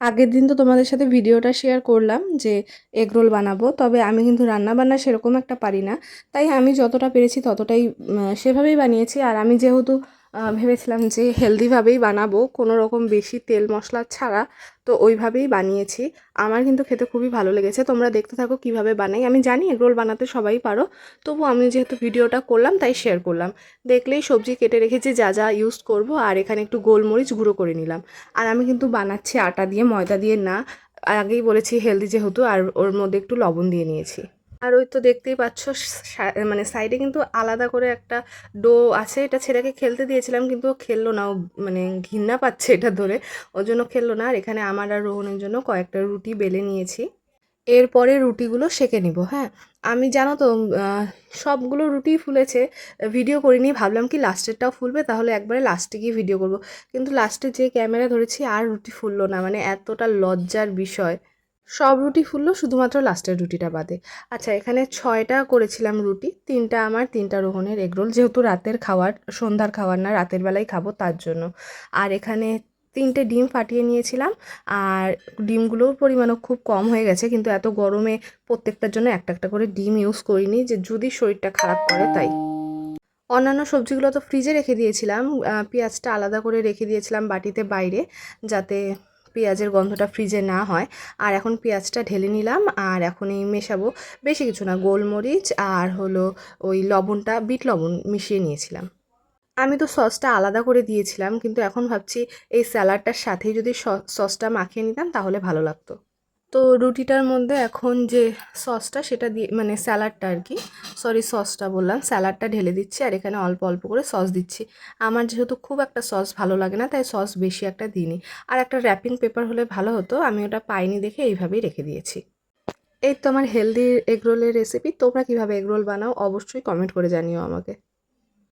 আগের দিন তো তোমাদের সাথে ভিডিওটা শেয়ার করলাম যে এগ রোল বানাবো, তবে আমি কিন্তু রান্না বান্না সেরকম একটা পারি না, তাই আমি যতটা পেরেছি ততটাই সেভাবেই বানিয়েছি। আর আমি যেহেতু ভেবেছিলাম যে হেলদিভাবেই বানাবো, কোনো রকম বেশি তেল মশলা ছাড়া, তো ওইভাবেই বানিয়েছি। আমার কিন্তু খেতে খুবই ভালো লেগেছে। তোমরা দেখতে থাকো কিভাবে বানাই। আমি জানি এগ রোল বানাতে সবাই পারো, তবু আমি যেহেতু ভিডিওটা করলাম তাই শেয়ার করলাম। দেখলেই সবজি কেটে রেখেছি যা যা ইউজ করব, আর এখানে একটু গোলমরিচ গুঁড়ো করে নিলাম। আর আমি কিন্তু বানাচ্ছি আটা দিয়ে, ময়দা দিয়ে না। আগেই বলেছি হেলদি যেহেতু, আর ওর মধ্যে একটু লবণ দিয়ে নিয়েছি। আর ওই তো দেখতেই পাচ্ছ মানে সাইডে কিন্তু আলাদা করে একটা ডো আছে, এটা ছেলেকে খেলতে দিয়েছিলাম কিন্তু ও খেললো না, ও মানে ঘৃণা পাচ্ছে এটা ধরে, ওর জন্য খেললো না। আর এখানে আমার আর রোহনের জন্য কয়েকটা রুটি বেলে নিয়েছি। এরপরে রুটিগুলো সেঁকে নিব। হ্যাঁ, আমি জানো তো সবগুলো রুটি ফুলেছে, ভিডিও করিনি, ভাবলাম কি লাস্টেরটাও ফুলবে, তাহলে একবারে লাস্টে গিয়ে ভিডিও করব। কিন্তু লাস্টে যে ক্যামেরা ধরেছি আর রুটি ফুললো না, মানে এতটা লজ্জার বিষয়। সব রুটি ফুললো শুধুমাত্র লাস্টের রুটিটা বাদে। আচ্ছা, এখানে 6টা করেছিলাম রুটি, 3টা আমার 3টা রোহনের এগরোল, যেহেতু রাতের খাওয়ার, সন্ধ্যার খাবার না, রাতের বেলায় খাবো তার জন্য। আর এখানে 3টে ডিম ফাটিয়ে নিয়েছিলাম। আর ডিমগুলোর পরিমাণও খুব কম হয়ে গেছে, কিন্তু এত গরমে প্রত্যেকটার জন্য একটা একটা করে ডিম ইউজ করিনি, যে যদি শরীরটা খারাপ করে তাই। অন্যান্য সবজিগুলো তো ফ্রিজে রেখে দিয়েছিলাম, পেঁয়াজটা আলাদা করে রেখে দিয়েছিলাম বাটিতে বাইরে, যাতে পেঁয়াজের গন্ধটা ফ্রিজে না হয়। আর এখন পেঁয়াজটা ঢেলে নিলাম, আর এখন এই মেশাবো। বেশি কিছু না, গোলমরিচ আর হলো ওই লবণটা, বিট লবণ মিশিয়ে নিয়েছিলাম। আমি তো সসটা আলাদা করে দিয়েছিলাম, কিন্তু এখন ভাবছি এই স্যালাডটার সাথেই যদি সসটা মাখিয়ে নিতাম তাহলে ভালো লাগতো। তো রুটিটার মধ্যে এখন যে সসটা সেটা দিয়ে, মানে স্যালাডটা আর কি, সরি সসটা বললাম, স্যালাডটা ঢেলে দিচ্ছি। আর এখানে অল্প অল্প করে সস দিচ্ছি। আমার যেহেতু খুব একটা সস ভালো লাগে না, তাই সস বেশি একটা দিইনি। আর একটা র্যাপিং পেপার হলে ভালো হতো, আমি ওটা পাইনি দেখে এইভাবেই রেখে দিয়েছি। এই তো আমার হেলদি এগরোলের রেসিপি। তোমরা কীভাবে এগরোল বানাও অবশ্যই কমেন্ট করে জানিও আমাকে।